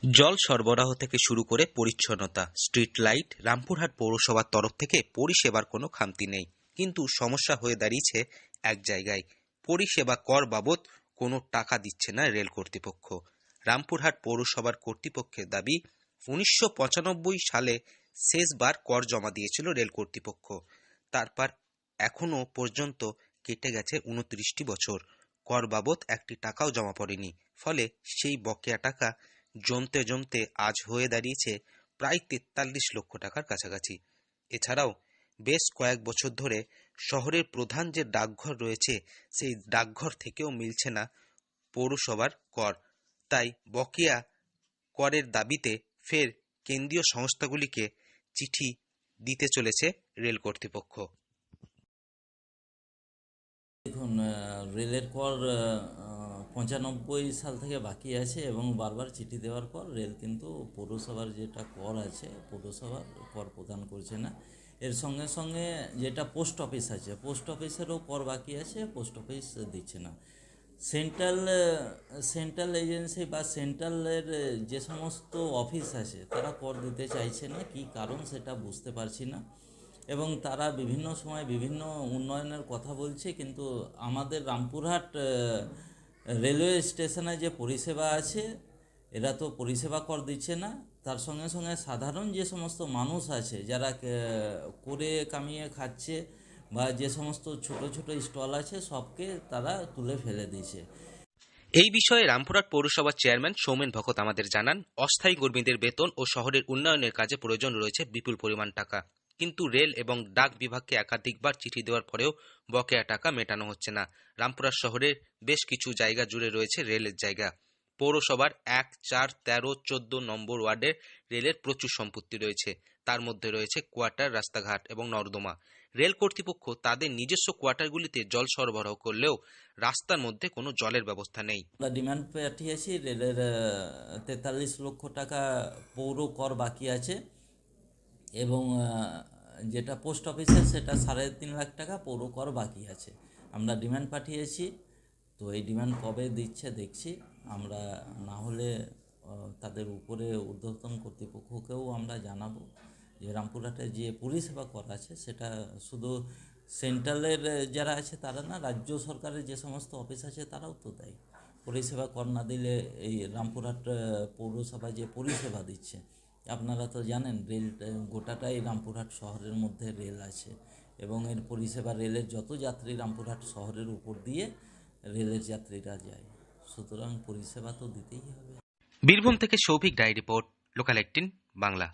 জল সরবরাহ থেকে শুরু করে পরিচ্ছন্নতা, স্ট্রিট লাইট, রামপুরহাট পৌরসভার তরফ থেকে পরিষেবার কোনো খামতি নেই। কিন্তু সমস্যা হয়ে দাঁড়িয়েছে এক জায়গায়, পরিষেবা কর বাবদ কোনো টাকা দিচ্ছে না রেল কর্তৃপক্ষ। রামপুরহাট পৌরসভার কর্তৃপক্ষের দাবি, 1995 সালে শেষবার কর জমা দিয়েছিল রেল কর্তৃপক্ষ। তারপর এখনো পর্যন্ত কেটে গেছে 29টি বছর, কর বাবদ একটি টাকাও জমা পড়েনি। ফলে সেই বকেয়া টাকা জমতে জমতে আজ হয়ে দাঁড়িয়েছে প্রায় 43 লক্ষ টাকার কাছাকাছি। এছাড়াও বেশ কয়েক বছর ধরে শহরের প্রধান যে ডাকঘর রয়েছে, সেই ডাকঘর থেকেও মিলছে না পৌরসভার কর। তাই বকেয়া করের দাবিতে ফের কেন্দ্রীয় সংস্থাগুলিকে চিঠি দিতে চলেছে রেল কর্তৃপক্ষ। দেখুন, রেলের কর 95 সাল থেকে বাকি আছে এবং বারবার চিঠি দেওয়ার পর রেল কিন্তু পৌরসভার যেটা কর আছে পৌরসভার কর প্রদান করছে না। এর সঙ্গে সঙ্গে যেটা পোস্ট অফিস আছে, পোস্ট অফিসেরও কর বাকি আছে, পোস্ট অফিস দিচ্ছে না। সেন্ট্রাল সেন্ট্রাল এজেন্সি বা সেন্ট্রালের যে সমস্ত অফিস আছে তারা কর দিতে চাইছে না, কী কারণ সেটা বুঝতে পারছি না। এবং তারা বিভিন্ন সময় বিভিন্ন উন্নয়নের কথা বলছে, কিন্তু আমাদের রামপুরহাট রেলওয়ে স্টেশনে যে পরিষেবা আছে এরা তো পরিষেবা কর দিচ্ছে না। তার সঙ্গে সঙ্গে সাধারণ যে সমস্ত মানুষ আছে যারা করে কামিয়ে খাচ্ছে বা যে সমস্ত ছোট ছোট স্টল আছে সবকে তারা তুলে ফেলে দিয়েছে। এই বিষয়ে রামপুরহাট পৌরসভার চেয়ারম্যান সৌমেন ভকত আমাদের জানান, অস্থায়ী কর্মীদের বেতন ও শহরের উন্নয়নের কাজে প্রয়োজন রয়েছে বিপুল পরিমাণ টাকা। কিন্তু রেল এবং ডাক বিভাগকে একাধিকবার চিঠি দেওয়ার পরেও বকেয়া টাকা মেটানো হচ্ছে না। রামপুরহাট শহরের বেশ কিছু জায়গা জুড়ে রয়েছে রেলের জায়গা। পৌরসভার 1, 4, 13, 14 নম্বর ওয়ার্ডের রেলের প্রচুর সম্পত্তি রয়েছে। তার মধ্যে রয়েছে কোয়ার্টার, রাস্তাঘাট এবং নর্দমা। রেল কর্তৃপক্ষ তাদের নিজস্ব কোয়ার্টারগুলিতে জল সরবরাহ করলেও রাস্তার মধ্যে কোনো জলের ব্যবস্থা নেই। আমরা ডিমান্ড পাঠিয়েছি, রেলের 43 লক্ষ টাকা পৌর কর বাকি আছে এবং যেটা পোস্ট অফিসের সেটা 3.5 লাখ টাকা পৌর কর বাকি আছে। আমরা ডিমান্ড পাঠিয়েছি, তো এই ডিমান্ড কবে দিচ্ছে দেখছি। আমরা না হলে তাদের উপরে ঊর্ধ্বতন কর্তৃপক্ষকেও আমরা জানাবো যে রামপুরহাটে যে পরিষেবা কর আছে সেটা শুধু সেন্ট্রালের যারা আছে তারা না, রাজ্য সরকারের যে সমস্ত অফিস আছে তারাও তো দেয়। পরিষেবা কর না দিলে এই রামপুরহাট পৌরসভা যে পরিষেবা দিচ্ছে, আপনারা তো জানেন রেল গোটাটাই রামপুরহাট শহরের মধ্যে রেল আছে এবং এর পরিষেবা রেলের যত যাত্রী রামপুরহাট শহরের উপর দিয়ে রেলের যাত্রীরা যায়, সুতরাং পরিষেবা তো দিতেই হবে। বীরভূম থেকে Souvik Dyer report, local 18 Bangla.